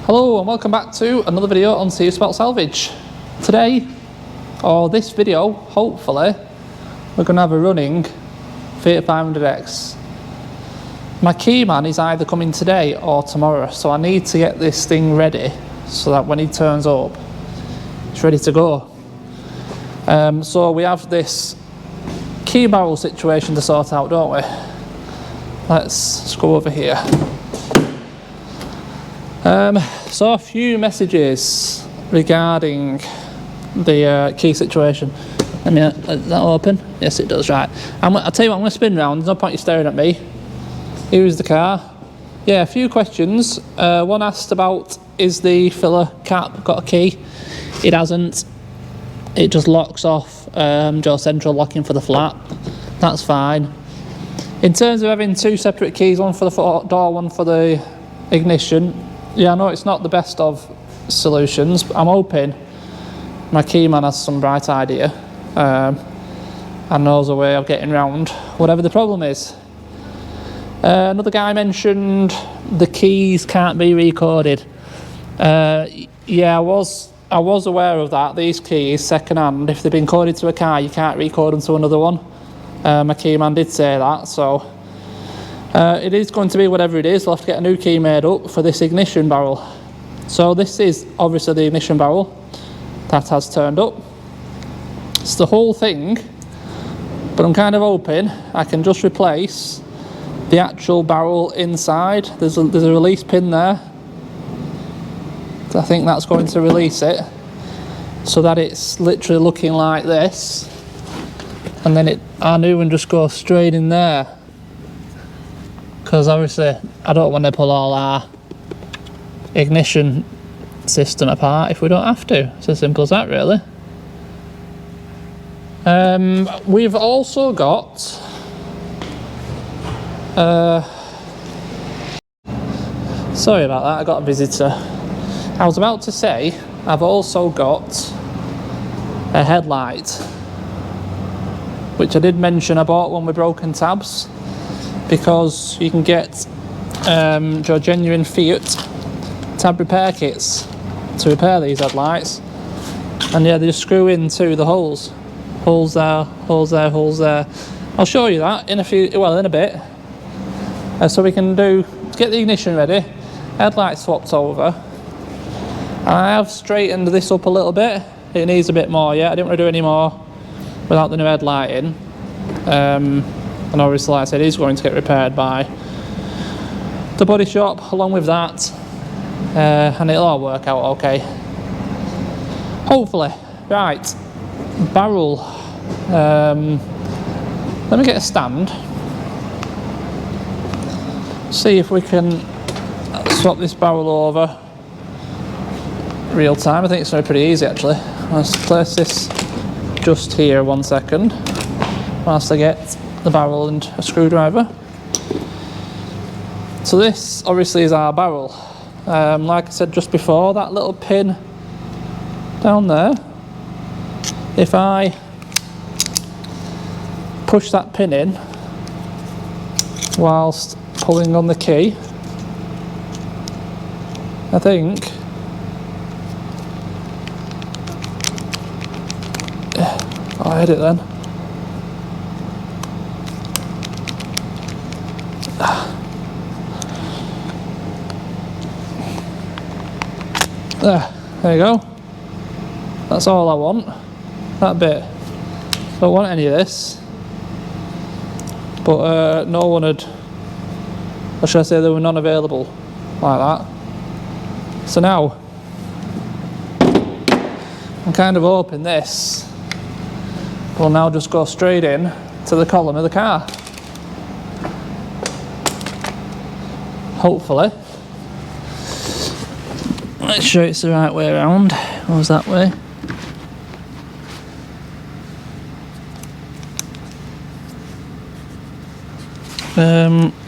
Hello and welcome back to another video on Serious About Salvage. Today, or this video, hopefully, we're going to have a running Fiat 500x. My key man is either coming today or tomorrow, so I need to get this thing ready so that when he turns up, it's ready to go. So we have this key barrel situation to sort out, don't we? Let's go over here. So a few messages regarding the key situation. Let me, is that open? Yes, it does, right. I'll tell you what, I'm going to spin round. There's no point you staring at me. Here is the car. Yeah, a few questions. One asked about, is the filler cap got a key? It hasn't. It just locks off Joe Central locking for the flap. That's fine. In terms of having two separate keys, one for the door, one for the ignition, yeah, I know it's not the best of solutions, but I'm hoping my key man has some bright idea and knows a way of getting round whatever the problem is. Another guy mentioned the keys can't be recorded. Yeah, I was aware of that. These keys, second hand, if they've been coded to a car, you can't recode them to another one. My key man did say that, so it is going to be whatever it is. We'll have to get a new key made up for this ignition barrel. So this is obviously the ignition barrel that has turned up. It's the whole thing, but I'm kind of hoping I can just replace the actual barrel inside. There's a release pin there. I think that's going to release it so that it's literally looking like this, and then our new one just goes straight in there, because obviously I don't want to pull all our ignition system apart if we don't have to. It's as simple as that, really. We've also got sorry about that, I got a visitor. I was about to say, I've also got a headlight, which I did mention I bought one with broken tabs, because you can get your genuine Fiat tab repair kits to repair these headlights, and yeah, they just screw into the holes. Holes there, holes there, holes there. I'll show you that in a bit. So we can get the ignition ready, headlight swapped over. I have straightened this up a little bit. It needs a bit more yet. I didn't want to do any more without the new headlight in. And obviously, like I said, it is going to get repaired by the body shop along with that. And it'll all work out okay. Hopefully. Right. Barrel. Let me get a stand. See if we can swap this barrel over real time. I think it's pretty easy actually. Let's place this just here 1 second whilst I get the barrel and a screwdriver. So this obviously is our barrel. Like I said just before, that little pin down there, if I push that pin in whilst pulling on the key, I think I hit it then. There you go. That's all I want. That bit. Don't want any of this. But no one had, or should I say there were none available like that. So now I'm kind of hoping this will now just go straight in to the column of the car. Hopefully. Let's show it's the right way around. It was that way.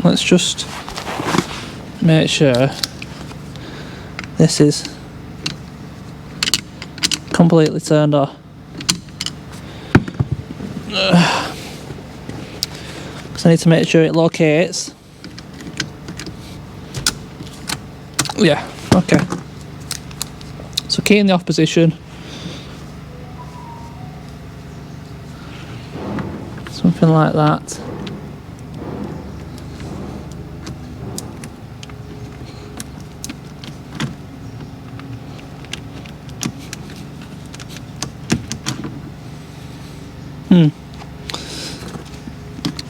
Let's just make sure this is completely turned off. Because I need to make sure it locates. Yeah, okay. key in the off position. Something like that.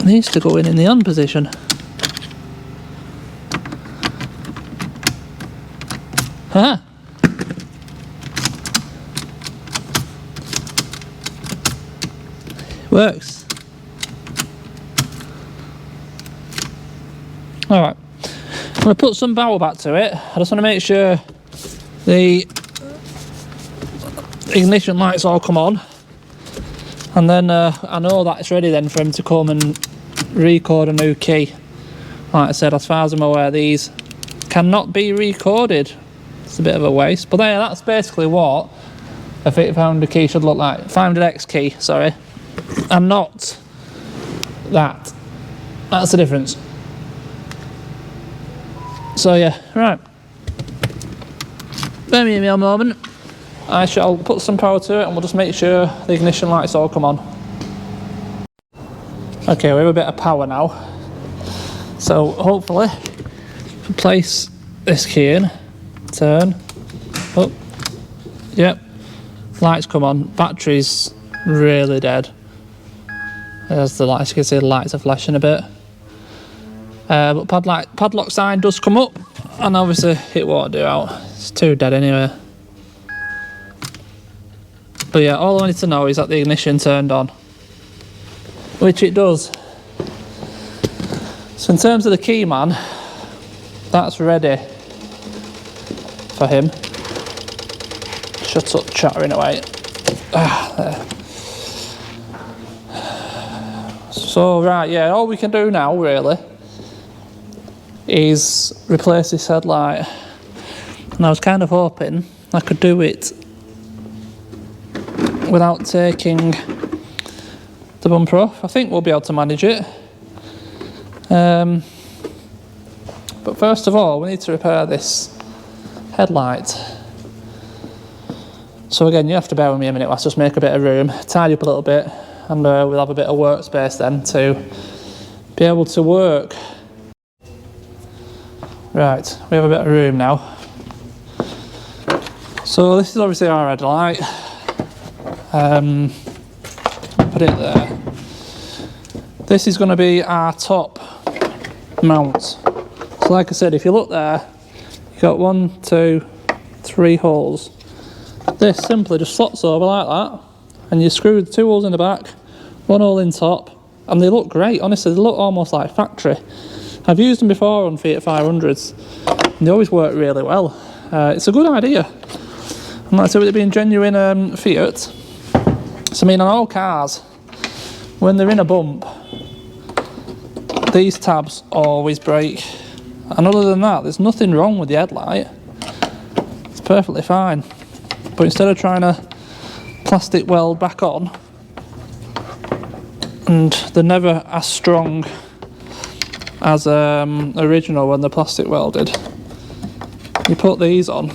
It needs to go in the on position. Huh? Works. Alright. I'm going to put some power back to it. I just want to make sure the ignition lights all come on. And then I know that it's ready then for him to come and record a new key. Like I said, as far as I'm aware, these cannot be recorded. It's a bit of a waste. But yeah, that's basically what a Fiat 500 key should look like. 500x key, sorry. And not that. That's the difference. So yeah, right. Bear me a moment. I shall put some power to it and we'll just make sure the ignition lights all come on. Okay, we have a bit of power now. So hopefully, if we place this key in, turn, up, yep, lights come on, battery's really dead. There's the lights, you can see the lights are flashing a bit. But padlock sign does come up, and obviously it won't do out, it's too dead anyway. But yeah, all I need to know is that the ignition turned on, which it does. So in terms of the key man, that's ready for him. Shut up chattering away. There. So right, yeah, all we can do now really is replace this headlight. And I was kind of hoping I could do it without taking the bumper off. I think we'll be able to manage it. But first of all, we need to repair this headlight. So again, you have to bear with me a minute. Let's just make a bit of room, tidy up a little bit, and we'll have a bit of workspace then to be able to work. Right, we have a bit of room now. So this is obviously our headlight. Put it there. This is going to be our top mount. So like I said, if you look there, you've got 1, 2, 3 holes. This simply just slots over like that, and you screw the 2 holes in the back, 1 hole in top, and they look great. Honestly, they look almost like factory. I've used them before on Fiat 500s, and they always work really well. It's a good idea. And like I said, with it being genuine Fiat, so I mean on all cars, when they're in a bump, these tabs always break. And other than that, there's nothing wrong with the headlight. It's perfectly fine. But instead of trying to plastic weld back on, and they're never as strong as original when they're plastic welded, you put these on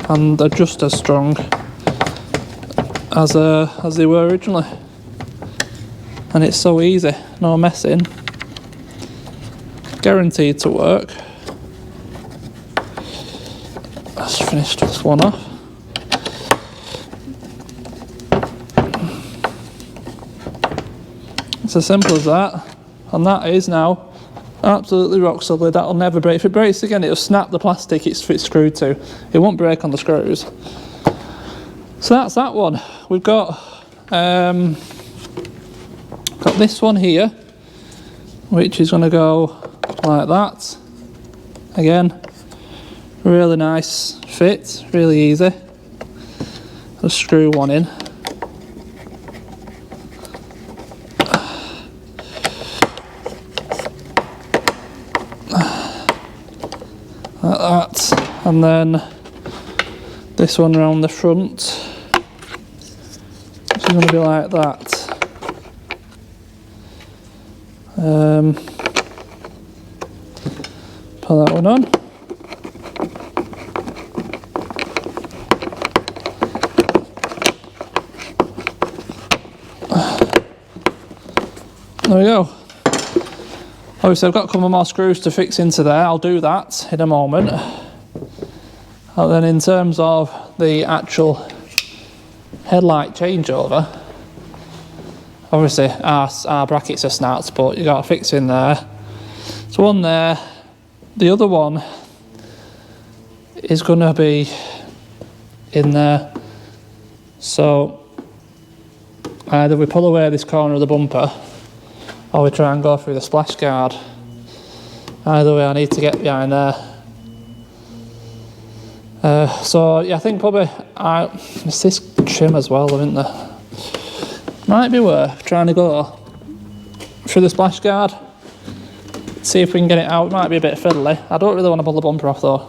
and they're just as strong as they were originally. And it's so easy, no messing. Guaranteed to work. Let's finish this one off. It's as simple as that, and that is now absolutely rock solid. That'll never break. If it breaks again, it'll snap the plastic it's screwed to. It won't break on the screws. So that's that one. We've got this one here, which is going to go like that. Again, really nice fit, really easy. Just screw one in. Like that, and then this one around the front, which is going to be like that. Put that one on. There we go. Obviously I've got a couple more screws to fix into there. I'll do that in a moment. And then in terms of the actual headlight changeover, obviously our brackets are snapped, but you got to fix in there. So one there, the other one is going to be in there. So either we pull away this corner of the bumper or we try and go through the splash guard. Either way I need to get behind there. So yeah, I think probably it's this trim as well, isn't there? Might be worth trying to go through the splash guard, see if we can get it out. It might be a bit fiddly. I don't really want to pull the bumper off though,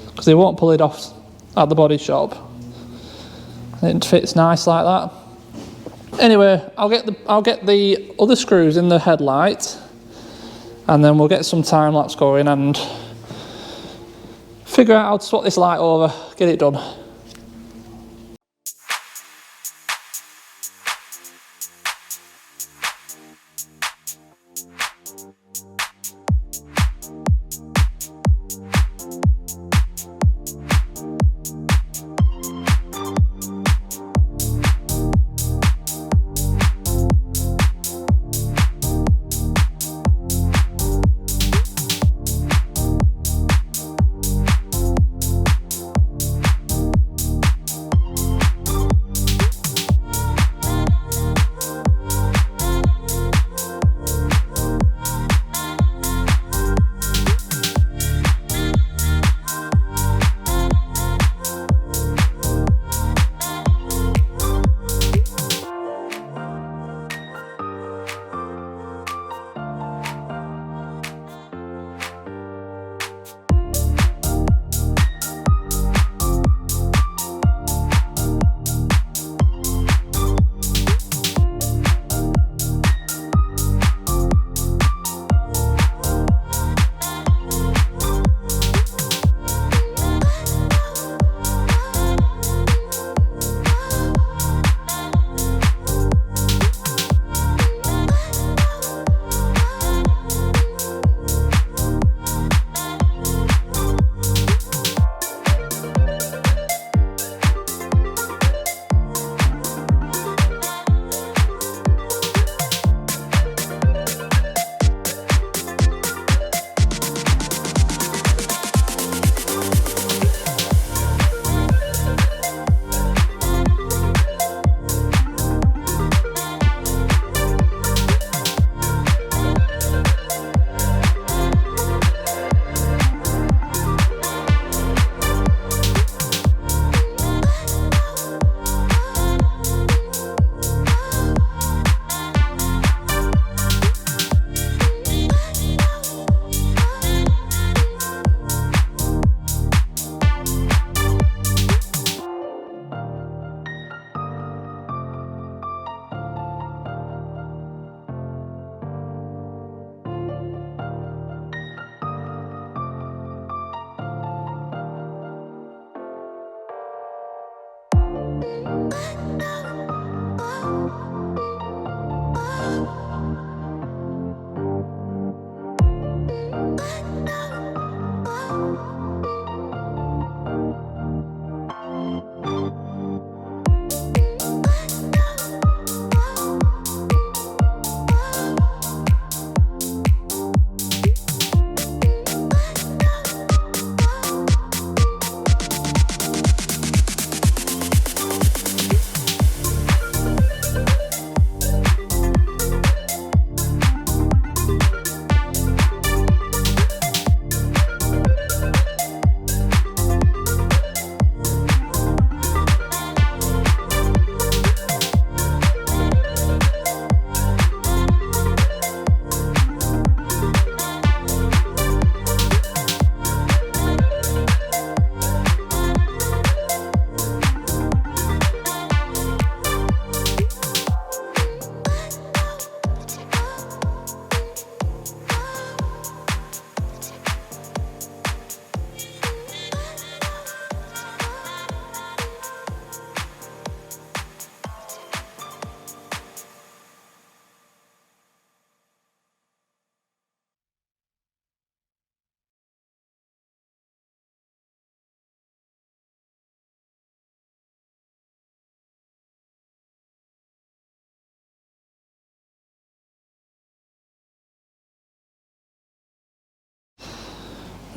because they won't pull it off at the body shop. It fits nice like that. Anyway, I'll get the other screws in the headlight, and then we'll get some time lapse going and figure out how to swap this light over, get it done.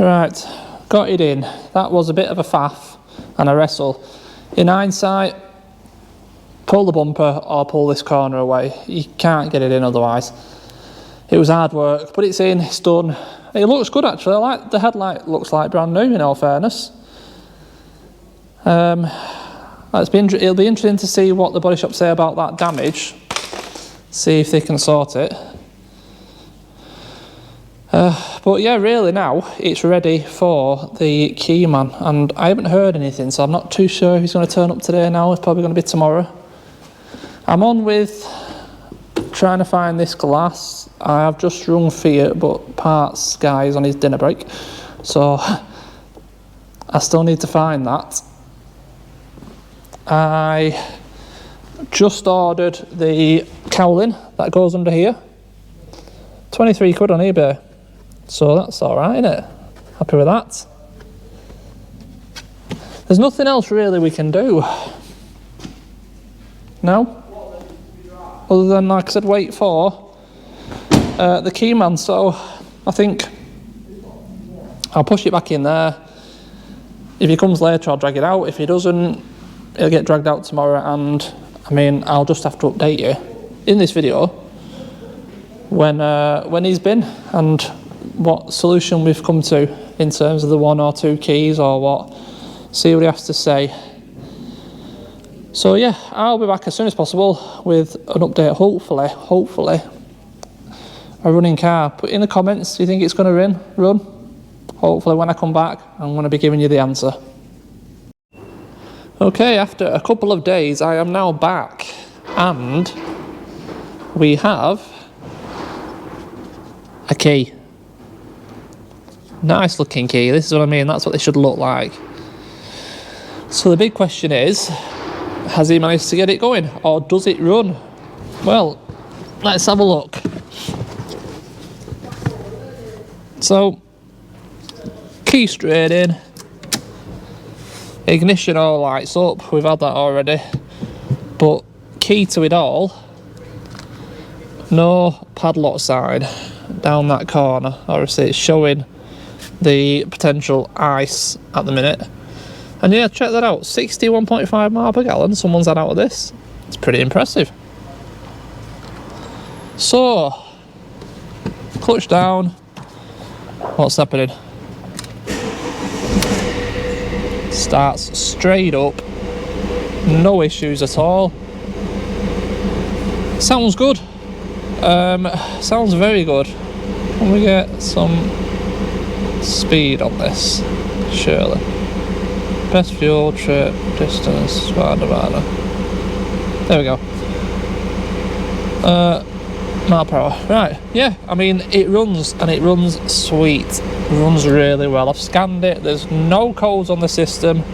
Right, got it in. That was a bit of a faff and a wrestle. In hindsight, pull the bumper or pull this corner away. You can't get it in otherwise. It was hard work, but it's in, it's done. It looks good actually. I like the headlight, looks like brand new in all fairness. It'll be interesting to see what the body shop say about that damage. See if they can sort it. But yeah, really now it's ready for the key man, and I haven't heard anything, so I'm not too sure if he's going to turn up today now. It's probably going to be tomorrow. I'm on with trying to find this glass. I have just rung Fiat, but parts guy is on his dinner break, so I still need to find that. I just ordered the cowling that goes under here. 23 quid on eBay. So that's alright, isn't it? Happy with that. There's nothing else really we can do. No? Other than, like I said, wait for the key man. So I think I'll push it back in there. If he comes later, I'll drag it out. If he doesn't, it'll get dragged out tomorrow, and I mean, I'll just have to update you in this video when he's been and what solution we've come to in terms of the 1 or 2 keys or what. See what he has to say. So yeah, I'll be back as soon as possible with an update, hopefully a running car. Put in the comments, do you think it's going to run? Hopefully when I come back, I'm going to be giving you the answer. Okay, after a couple of days, I am now back, and we have a key. Nice looking key, this is what I mean, that's what they should look like. So the big question is, has he managed to get it going, or does it run? Well, let's have a look. So, key straight in. Ignition all lights up, we've had that already. But key to it all, no padlock sign down that corner. Obviously it's showing the potential ice at the minute. And yeah, check that out, 61.5 miles per gallon someone's had out of this. It's pretty impressive. So, clutch down. What's happening? Starts straight up, no issues at all. Sounds good. Sounds very good. Can we get some speed on this? Surely. Best fuel trip distance. Vada. There we go. Mile per hour. Right. Yeah. I mean, it runs, and it runs sweet. It runs really well. I've scanned it. There's no codes on the system.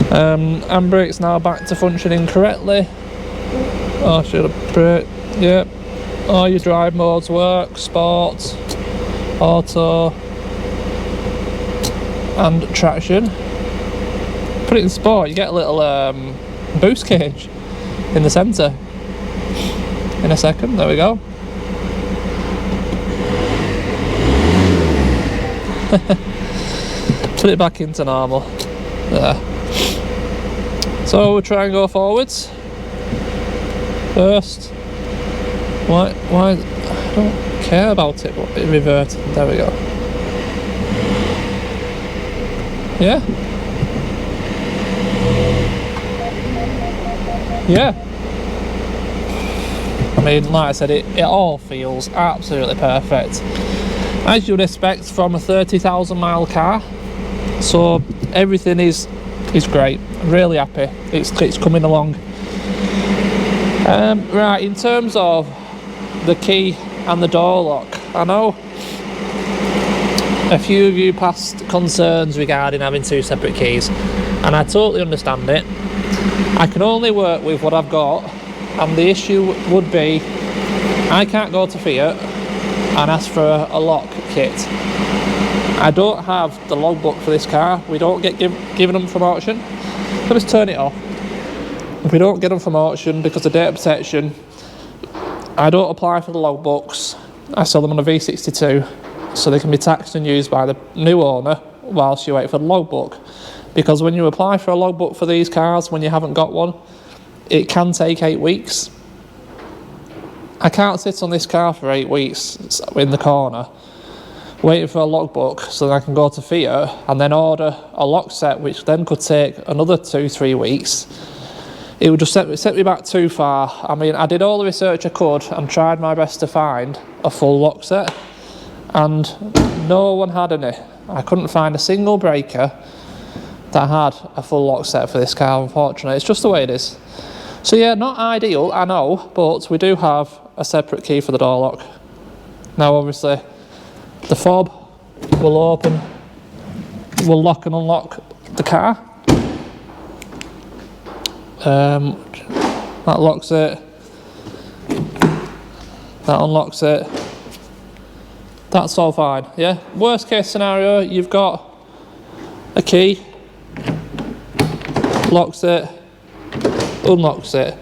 Handbrake's now back to functioning correctly. Oh, should have brake. Yep. All your drive modes work. Sport, auto, and traction. Put it in sport, you get a little boost cage in the centre. In a second, there we go. Put it back into normal. There. So we'll try and go forwards. First. Why? I don't care about it, but it reverted. There we go. Yeah. Yeah. I mean, like I said, it all feels absolutely perfect, as you'd expect from a 30,000 mile car. So everything is great. I'm really happy. It's coming along. Right, in terms of the key and the door lock, I know a few of you passed concerns regarding having 2 separate keys, and I totally understand it. I can only work with what I've got, and the issue would be I can't go to Fiat and ask for a lock kit. I don't have the logbook for this car. We don't get given them from auction. Let us turn it off. We don't get them from auction because of data protection. I don't apply for the logbooks. I sell them on a V62. so they can be taxed and used by the new owner whilst you wait for the logbook. Because when you apply for a logbook for these cars, when you haven't got one, it can take 8 weeks. I can't sit on this car for 8 weeks in the corner waiting for a logbook so that I can go to Fiat and then order a lock set, which then could take another 2-3 weeks. It would just set me back too far. I mean, I did all the research I could and tried my best to find a full lock set, and no one had any. I couldn't find a single breaker that had a full lock set for this car, unfortunately. It's just the way it is. So yeah, not ideal, I know, but we do have a separate key for the door lock. Now obviously, the fob will open, will lock and unlock the car. That locks it, that unlocks it. That's all fine, yeah? Worst case scenario, you've got a key, locks it, unlocks it.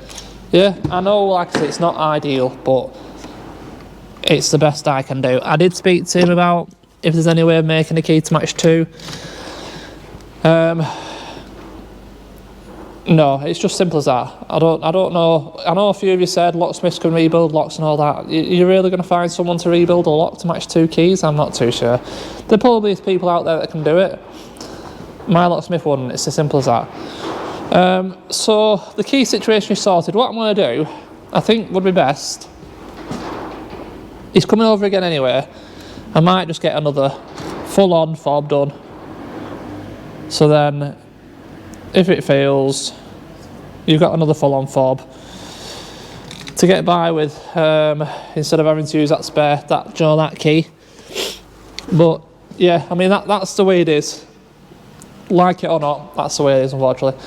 Yeah, I know, like I said, it's not ideal, but it's the best I can do. I did speak to him about if there's any way of making a key to match 2. No, it's just simple as that. I don't know. I know a few of you said locksmiths can rebuild locks and all that. You're really going to find someone to rebuild a lock to match 2 keys? I'm not too sure. There probably is people out there that can do it. My locksmith wouldn't. It's as simple as that. So the key situation is sorted. What I'm going to do, I think would be best, he's coming over again anyway. I might just get another full-on fob done. So then, if it fails, you've got another full-on fob to get by with, instead of having to use that spare, that key. But yeah, I mean that's the way it is. Like it or not, that's the way it is, unfortunately.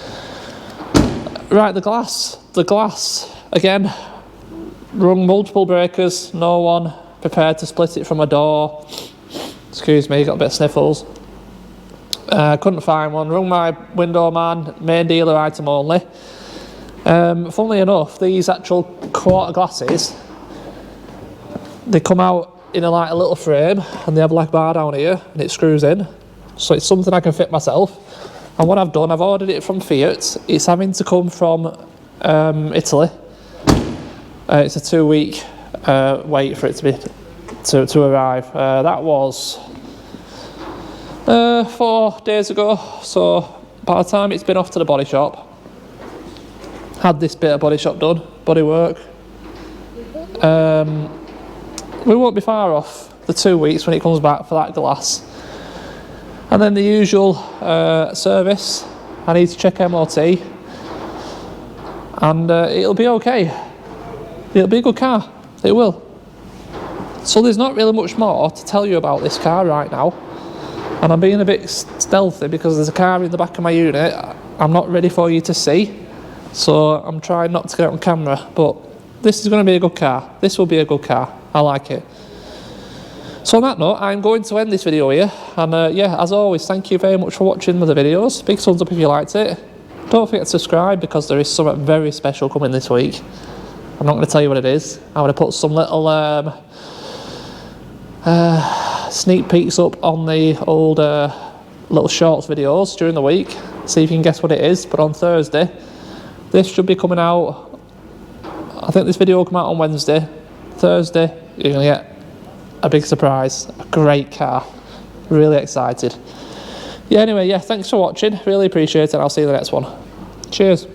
Right, the glass again. Rung multiple breakers, no one prepared to split it from a door. Excuse me, got a bit of sniffles. Couldn't find one. Rung my window man, main dealer item only. Funnily enough, these actual quarter glasses, they come out in a little frame, and they have a black bar down here, and it screws in. So it's something I can fit myself. And what I've done, I've ordered it from Fiat. It's having to come from Italy. It's a 2-week wait for it to arrive. That was 4 days ago. So by the time it's been off to the body shop, had this bit of body shop done, body work. We won't be far off the 2 weeks when it comes back for that glass. And then the usual service. I need to check MOT, and it'll be okay. It'll be a good car. It will. So there's not really much more to tell you about this car right now. And I'm being a bit stealthy because there's a car in the back of my unit I'm not ready for you to see. So I'm trying not to get it on camera. But this is going to be a good car. This will be a good car. I like it. So on that note, I'm going to end this video here. And yeah, as always, thank you very much for watching the videos. Big thumbs up if you liked it. Don't forget to subscribe because there is something very special coming this week. I'm not going to tell you what it is. I'm going to put some little sneak peeks up on the old little shorts videos during the week. See if you can guess what it is. But on Thursday, this should be coming out. I think this video will come out on Wednesday. Thursday, you're going to get a big surprise. A great car. Really excited. Yeah, anyway, yeah, thanks for watching. Really appreciate it. I'll see you in the next one. Cheers.